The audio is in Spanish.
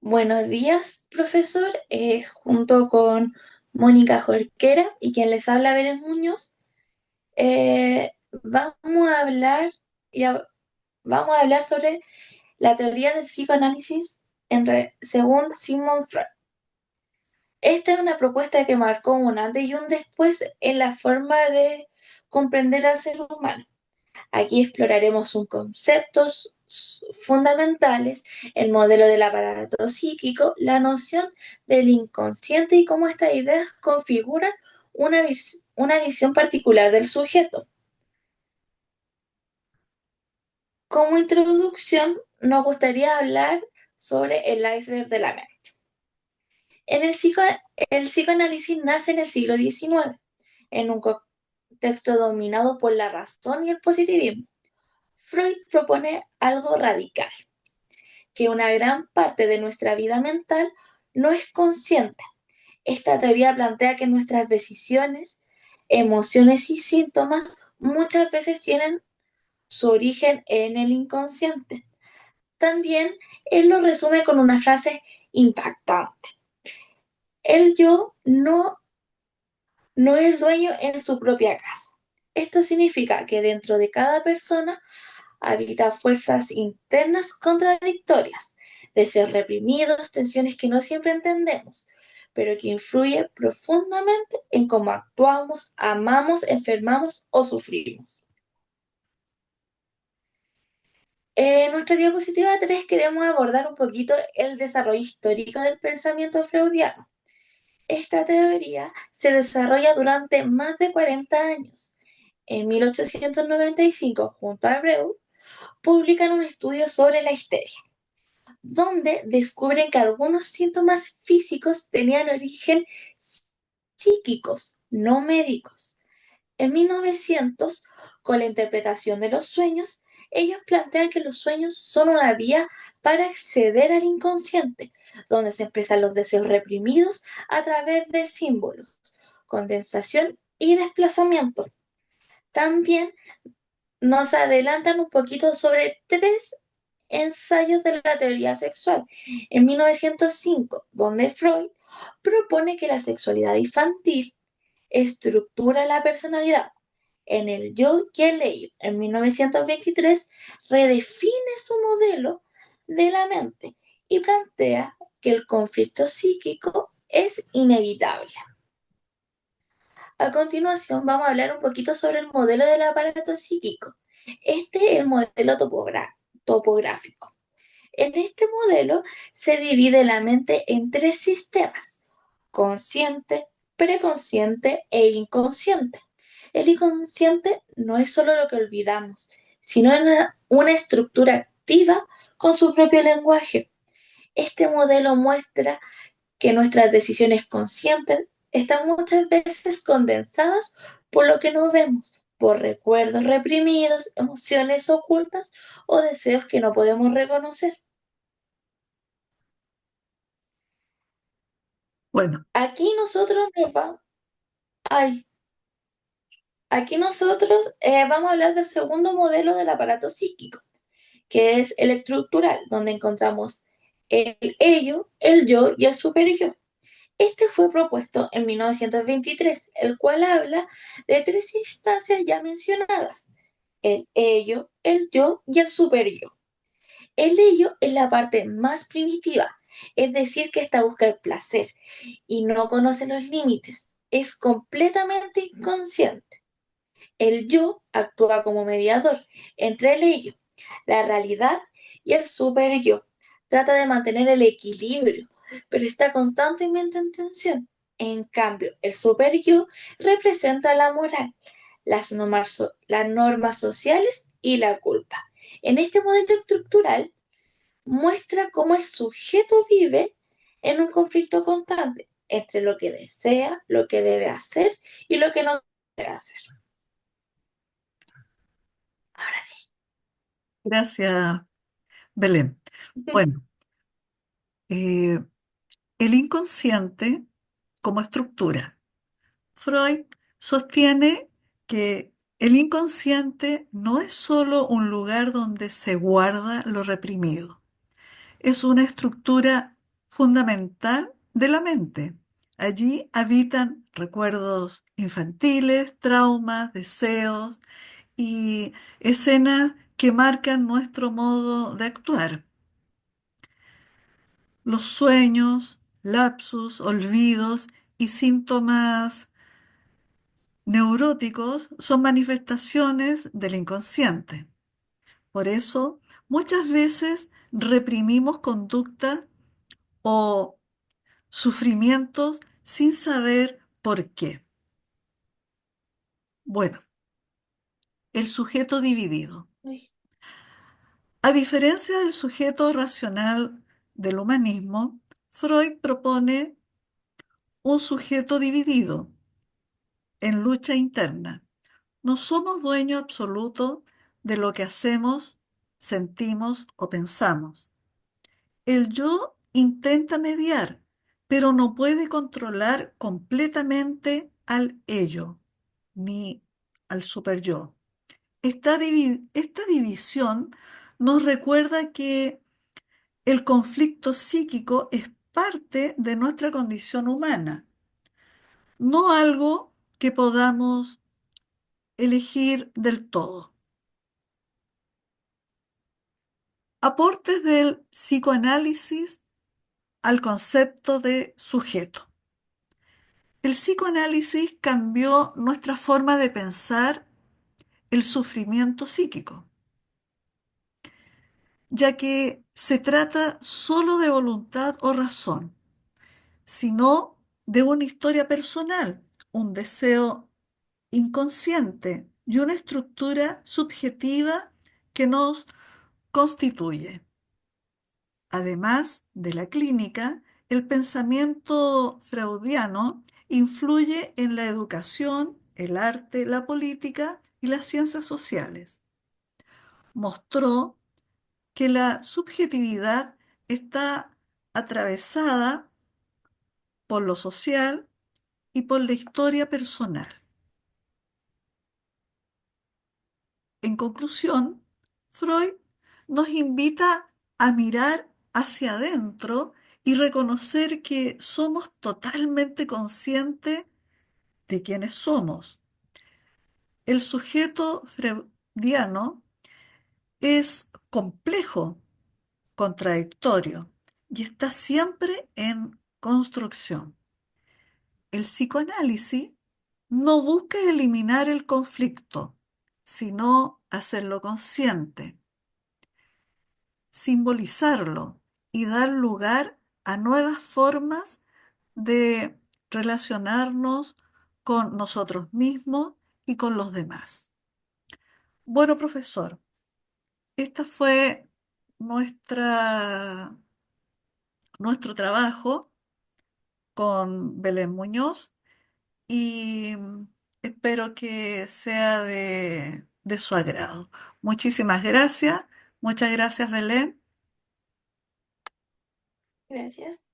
Buenos días, profesor. Junto con Mónica Jorquera y quien les habla, Belén Muñoz, vamos a hablar y vamos a hablar sobre la teoría del psicoanálisis según Sigmund Freud. Esta es una propuesta que marcó un antes y un después en la forma de comprender al ser humano. Aquí exploraremos un conceptos fundamentales, el modelo del aparato psíquico, la noción del inconsciente y cómo estas ideas configuran una visión particular del sujeto. Como introducción, nos gustaría hablar sobre el iceberg de la mente. En el psicoanálisis nace en el siglo XIX, en un contexto dominado por la razón y el positivismo. Freud propone algo radical, que una gran parte de nuestra vida mental no es consciente. Esta teoría plantea que nuestras decisiones, emociones y síntomas muchas veces tienen su origen en el inconsciente. También él lo resume con una frase impactante. El yo no es dueño en su propia casa. Esto significa que dentro de cada persona habita fuerzas internas contradictorias, deseos reprimidos, tensiones que no siempre entendemos, pero que influyen profundamente en cómo actuamos, amamos, enfermamos o sufrimos. En nuestra diapositiva 3 queremos abordar un poquito el desarrollo histórico del pensamiento freudiano. Esta teoría se desarrolla durante más de 40 años. En 1895, junto a Freud, publican un estudio sobre la histeria, donde descubren que algunos síntomas físicos tenían origen psíquicos, no médicos. En 1900, con la interpretación de los sueños, ellos plantean que los sueños son una vía para acceder al inconsciente, donde se expresan los deseos reprimidos a través de símbolos, condensación y desplazamiento. También nos adelantan un poquito sobre tres ensayos de la teoría sexual en 1905, donde Freud propone que la sexualidad infantil estructura la personalidad. En el yo y el ello, en 1923, redefine su modelo de la mente y plantea que el conflicto psíquico es inevitable. A continuación vamos a hablar un poquito sobre el modelo del aparato psíquico. Este es el modelo topográfico. En este modelo se divide la mente en tres sistemas: consciente, preconsciente e inconsciente. El inconsciente no es solo lo que olvidamos, sino una estructura activa con su propio lenguaje. Este modelo muestra que nuestras decisiones conscientes están muchas veces condensadas por lo que no vemos, por recuerdos reprimidos, emociones ocultas o deseos que no podemos reconocer. Bueno, Aquí nosotros nos vamos, ay, aquí nosotros vamos a hablar del segundo modelo del aparato psíquico, que es el estructural, donde encontramos el ello, el yo y el superyo. Este fue propuesto en 1923, el cual habla de tres instancias ya mencionadas: el ello, el yo y el superyo. El ello es la parte más primitiva, es decir, que esta busca el placer y no conoce los límites, es completamente inconsciente. El yo actúa como mediador entre el ello, la realidad y el superyo. Trata de mantener el equilibrio, pero está constantemente en tensión. En cambio, el superyo representa la moral, las normas sociales y la culpa. En este modelo estructural muestra cómo el sujeto vive en un conflicto constante entre lo que desea, lo que debe hacer y lo que no debe hacer. Ahora sí. gracias, Belén. Bueno, eh, el inconsciente como estructura. Freud sostiene que el inconsciente no es solo un lugar donde se guarda lo reprimido, es una estructura fundamental de la mente. Allí habitan recuerdos infantiles, traumas, deseos y escenas que marcan nuestro modo de actuar. Los sueños, lapsus, olvidos y síntomas neuróticos son manifestaciones del inconsciente. Por eso, muchas veces reprimimos conductas o sufrimientos sin saber por qué. Bueno, el sujeto dividido. Uy, A diferencia del sujeto racional del humanismo, Freud propone un sujeto dividido en lucha interna. No somos dueños absolutos de lo que hacemos, sentimos o pensamos. El yo intenta mediar, pero no puede controlar completamente al ello, ni al superyo. Esta división nos recuerda que el conflicto psíquico es parte de nuestra condición humana, no algo que podamos elegir del todo. Aportes del psicoanálisis al concepto de sujeto. El psicoanálisis cambió nuestra forma de pensar el sufrimiento psíquico, ya que se trata solo de voluntad o razón, sino de una historia personal, un deseo inconsciente y una estructura subjetiva que nos constituye. Además de la clínica, el pensamiento freudiano influye en la educación, el arte, la política y las ciencias sociales. Mostró que la subjetividad está atravesada por lo social y por la historia personal. En conclusión, Freud nos invita a mirar hacia adentro y reconocer que somos totalmente conscientes de quiénes somos. El sujeto freudiano es complejo, contradictorio y está siempre en construcción. El psicoanálisis no busca eliminar el conflicto, sino hacerlo consciente, simbolizarlo y dar lugar a nuevas formas de relacionarnos con nosotros mismos y con los demás. Bueno, profesor, esta fue nuestra, nuestro trabajo con Belén Muñoz y espero que sea de su agrado. Muchísimas gracias. Muchas gracias, Belén. gracias.